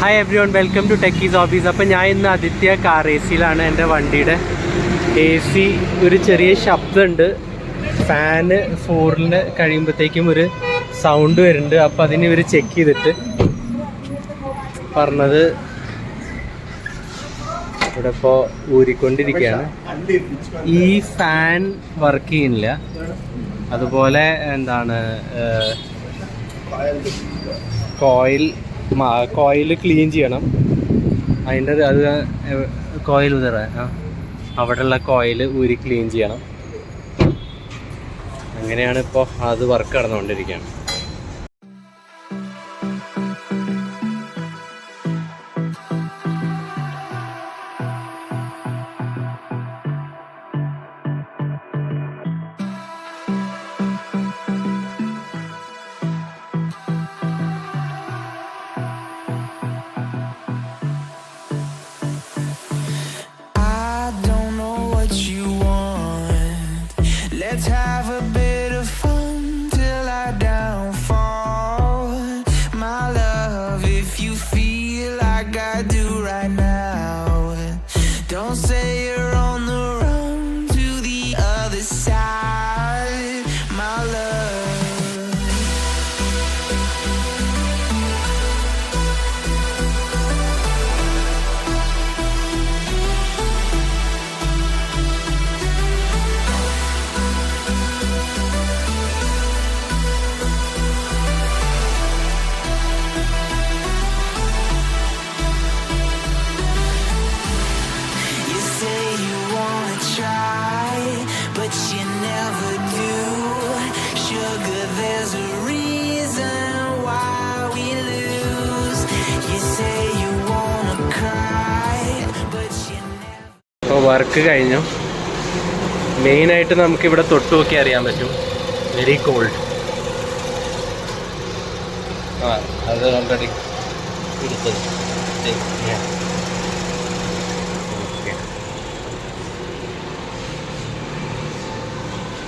Hi everyone, welcome to Techie's Hobbies. അപ്പോൾ ഞാൻ ഇന്ന് Aditya Car ACയിലാണ്. എൻ്റെ വണ്ടിയുടെ AC ഒരു ചെറിയ ശബ്ദമുണ്ട്. ഫാന് ഫോറിന് കഴിയുമ്പോഴത്തേക്കും ഒരു സൗണ്ട് വരുന്നുണ്ട്. അപ്പോൾ അതിന് ഇവർ ചെക്ക് ചെയ്തിട്ട് പറഞ്ഞത് ഇവിടെ ഇപ്പോൾ ഊരിക്കൊണ്ടിരിക്കുകയാണ്. ഈ ഫാൻ വർക്ക് ചെയ്യുന്നില്ല. അതുപോലെ എന്താണ് കോയിൽ ക്ലീൻ ചെയ്യണം. അതിൻ്റെ അത് കോയിൽ അവിടെയുള്ള കോയിൽ ഊരി ക്ലീൻ ചെയ്യണം. അങ്ങനെയാണ് ഇപ്പോൾ അത് വർക്ക് നടന്നുകൊണ്ടിരിക്കുകയാണ്. Let's have a bit of fun till I downfall. My love, if you feel like I do right now, don't say you're on the run to the other side. My love. അപ്പോൾ work കഴിഞ്ഞു. മെയിനായിട്ട് നമുക്കിവിടെ തൊട്ട് നോക്കി അറിയാൻ പറ്റും, very called. അത് already എടുത്തത്